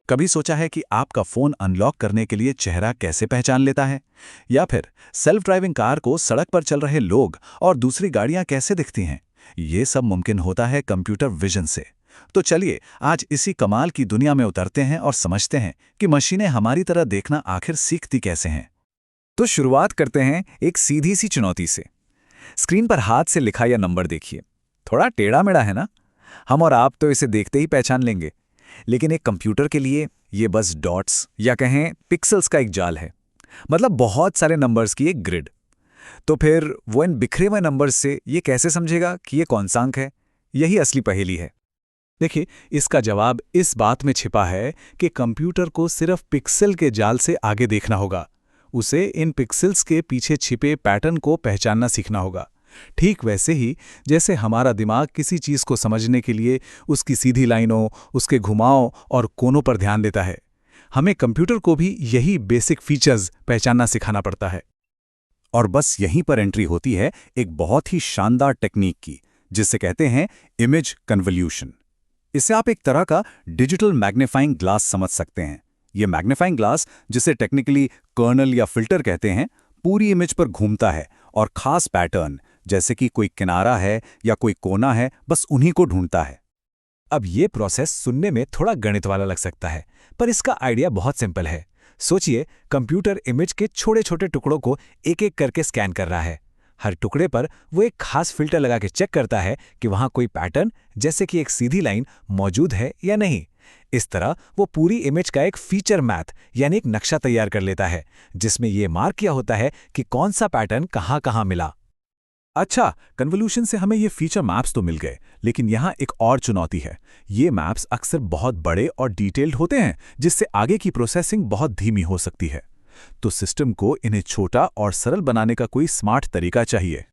कभी सोचा है कि आपका फोन अनलॉक करने के लिए चेहरा कैसे पहचान लेता है? या फिर सेल्फ ड्राइविंग कार को सड़क पर चल रहे लोग और दूसरी गाड़ियां कैसे दिखती हैं? ये सब मुमकिन होता है कंप्यूटर विजन से। तो चलिए आज इसी कमाल की दुनिया में उतरते हैं और समझते हैं कि मशीनें हमारी तरह देखना आखिर सीखती कैसे हैं। तो शुरुआत करते हैं एक सीधी सी चुनौती से। स्क्रीन पर हाथ से लिखा यह नंबर देखिए। थोड़ा टेढ़ा मेढ़ा है ना? हम और आप तो इसे देखते ही पहचान लेंगे, लेकिन एक कंप्यूटर के लिए ये बस डॉट्स या कहें पिक्सेल्स का एक जाल है। मतलब बहुत सारे नंबर्स की एक ग्रिड। तो फिर वो इन बिखरे हुए नंबर्स से ये कैसे समझेगा कि ये कौन सा अंक है? यही असली पहेली है। देखिए, इसका जवाब इस बात में छिपा है कि कंप्यूटर को सिर्फ पिक्सेल के जाल से आगे देखना होगा। उसे इन पिक्सेल्स के पीछे छिपे पैटर्न को पहचानना सीखना होगा। ठीक वैसे ही जैसे हमारा दिमाग किसी चीज़ को समझने के लिए उसकी सीधी लाइनों, उसके घुमाव और कोनों पर ध्यान देता है, हमें कंप्यूटर को भी यही बेसिक फीचर्स पहचानना सिखाना पड़ता है। और बस यहीं पर एंट्री होती है एक बहुत ही शानदार टेक्निक की, जिसे कहते हैं इमेज कन्वोल्यूशन। इसे आप एक तरह का डिजिटल मैग्नीफाइंग ग्लास समझ सकते हैं। ये मैग्नीफाइंग ग्लास, जिसे टेक्निकली कर्नल या फिल्टर कहते हैं, पूरी इमेज पर घूमता है और खास पैटर्न, जैसे कि कोई किनारा है या कोई कोना है, बस उन्हीं को ढूंढता है। अब ये प्रोसेस सुनने में थोड़ा गणित वाला लग सकता है, पर इसका आइडिया बहुत सिंपल है। सोचिए, कंप्यूटर इमेज के छोटे छोटे टुकड़ों को एक एक करके स्कैन कर रहा है। हर टुकड़े पर वो एक खास फिल्टर लगा के चेक करता है कि वहां कोई पैटर्न, जैसे कि एक सीधी लाइन, मौजूद है या नहीं। इस तरह वो पूरी इमेज का एक फीचर मैथ यानी एक नक्शा तैयार कर लेता है, जिसमें ये मार्क किया होता है कि कौन सा पैटर्न कहां कहां मिला। अच्छा, कन्वोल्यूशन से हमें ये फीचर मैप्स तो मिल गए, लेकिन यहाँ एक और चुनौती है। ये मैप्स अक्सर बहुत बड़े और डिटेल्ड होते हैं, जिससे आगे की प्रोसेसिंग बहुत धीमी हो सकती है। तो सिस्टम को इन्हें छोटा और सरल बनाने का कोई स्मार्ट तरीका चाहिए।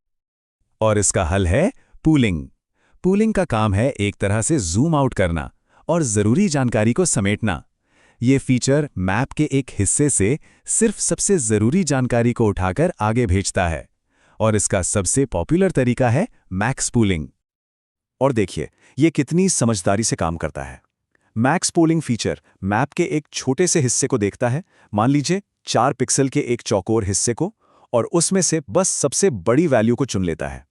और इसका हल है पूलिंग। पूलिंग का काम है एक तरह से जूम आउट करना और ज़रूरी जानकारी को समेटना। ये फीचर मैप के एक हिस्से से सिर्फ सबसे ज़रूरी जानकारी को उठाकर आगे भेजता है, और इसका सबसे पॉपुलर तरीका है मैक्स पूलिंग। और देखिए ये कितनी समझदारी से काम करता है। मैक्स पूलिंग फीचर मैप के एक छोटे से हिस्से को देखता है, मान लीजिए 4 पिक्सल के एक चौकोर हिस्से को, और उसमें से बस सबसे बड़ी वैल्यू को चुन लेता है।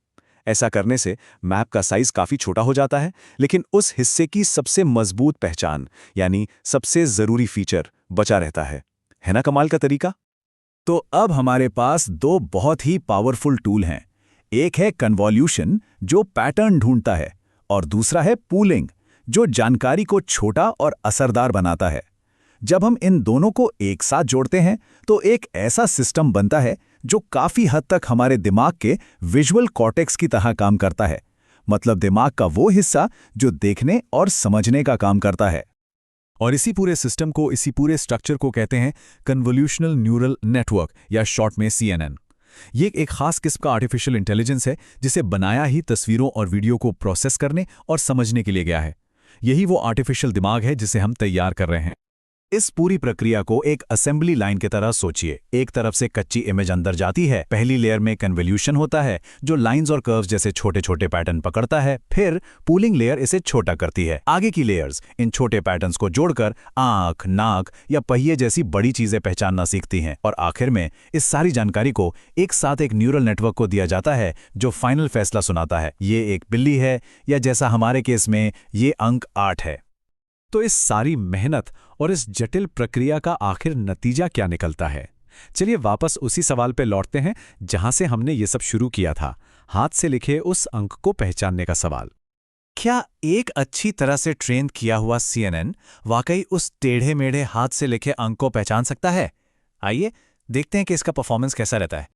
ऐसा करने से मैप का साइज काफ़ी छोटा हो जाता है, लेकिन उस हिस्से की सबसे मजबूत पहचान यानी सबसे ज़रूरी फीचर बचा रहता है ना कमाल का तरीका? तो अब हमारे पास दो बहुत ही पावरफुल टूल हैं। एक है कन्वोल्यूशन, जो पैटर्न ढूंढता है, और दूसरा है पूलिंग, जो जानकारी को छोटा और असरदार बनाता है। जब हम इन दोनों को एक साथ जोड़ते हैं तो एक ऐसा सिस्टम बनता है जो काफ़ी हद तक हमारे दिमाग के विजुअल कॉर्टेक्स की तरह काम करता है। मतलब दिमाग का वो हिस्सा जो देखने और समझने का काम करता है। और इसी पूरे सिस्टम को, इसी पूरे स्ट्रक्चर को कहते हैं कन्वोल्यूशनल न्यूरल नेटवर्क, या शॉर्ट में CNN। ये एक खास किस्म का आर्टिफिशियल इंटेलिजेंस है, जिसे बनाया ही तस्वीरों और वीडियो को प्रोसेस करने और समझने के लिए गया है। यही वो आर्टिफिशियल दिमाग है जिसे हम तैयार कर रहे हैं। इस पूरी प्रक्रिया को एक असेंबली लाइन की तरह सोचिए। एक तरफ से कच्ची इमेज अंदर जाती है, पहली लेयर में कन्वोल्यूशन होता है जो लाइंस और कर्व्स जैसे छोटे छोटे पैटर्न पकड़ता है। फिर पूलिंग लेयर इसे छोटा करती है। आगे की लेयर्स इन छोटे पैटर्न्स को जोड़कर आंख, नाक या पहिए जैसी बड़ी चीजें पहचानना सीखती हैं, और आखिर में इस सारी जानकारी को एक साथ एक न्यूरल नेटवर्क को दिया जाता है जो फाइनल फैसला सुनाता है। ये एक बिल्ली है, या जैसा हमारे केस में ये अंक 8 है। तो इस सारी मेहनत और इस जटिल प्रक्रिया का आखिर नतीजा क्या निकलता है? चलिए वापस उसी सवाल पे लौटते हैं जहां से हमने ये सब शुरू किया था, हाथ से लिखे उस अंक को पहचानने का सवाल। क्या एक अच्छी तरह से ट्रेन किया हुआ CNN वाकई उस टेढ़े मेढ़े हाथ से लिखे अंक को पहचान सकता है? आइए देखते हैं कि इसका परफॉर्मेंस कैसा रहता है।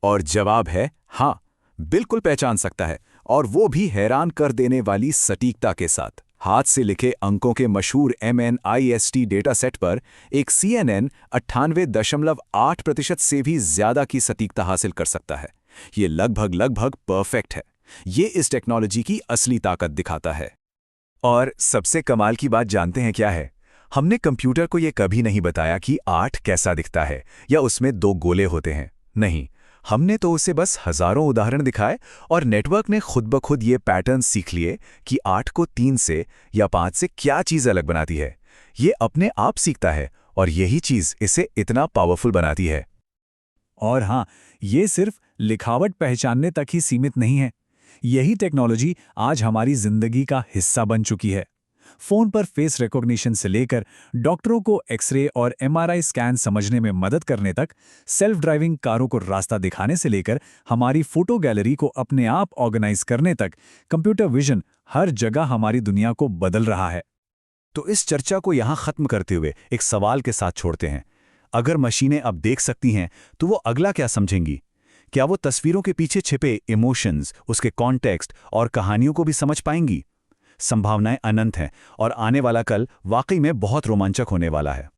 और जवाब है हाँ, बिल्कुल पहचान सकता है, और वो भी हैरान कर देने वाली सटीकता के साथ। हाथ से लिखे अंकों के मशहूर MNIST डेटा सेट पर एक CNN 98.8% से भी ज्यादा की सटीकता हासिल कर सकता है। ये लगभग परफेक्ट है। ये इस टेक्नोलॉजी की असली ताकत दिखाता है। और सबसे कमाल की बात जानते हैं क्या है? हमने कंप्यूटर को ये कभी नहीं बताया कि 8 कैसा दिखता है या उसमें 2 गोले होते हैं। नहीं, हमने तो उसे बस हजारों उदाहरण दिखाए और नेटवर्क ने खुद ब खुद ये पैटर्न सीख लिए कि 8 को 3 से या 5 से क्या चीज़ अलग बनाती है। ये अपने आप सीखता है और यही चीज़ इसे इतना पावरफुल बनाती है। और हाँ, ये सिर्फ लिखावट पहचानने तक ही सीमित नहीं है। यही टेक्नोलॉजी आज हमारी जिंदगी का हिस्सा बन चुकी है। फोन पर फेस रिकॉग्निशन से लेकर डॉक्टरों को एक्सरे और एमआरआई स्कैन समझने में मदद करने तक, सेल्फ ड्राइविंग कारों को रास्ता दिखाने से लेकर हमारी फोटो गैलरी को अपने आप ऑर्गेनाइज करने तक, कंप्यूटर विजन हर जगह हमारी दुनिया को बदल रहा है। तो इस चर्चा को यहाँ खत्म करते हुए एक सवाल के साथ छोड़ते हैं। अगर मशीनें अब देख सकती हैं, तो वो अगला क्या समझेंगी? क्या वो तस्वीरों के पीछे छिपे इमोशंस, उसके कॉन्टेक्स्ट और कहानियों को भी समझ पाएंगी? संभावनाएं अनंत हैं और आने वाला कल वाकई में बहुत रोमांचक होने वाला है।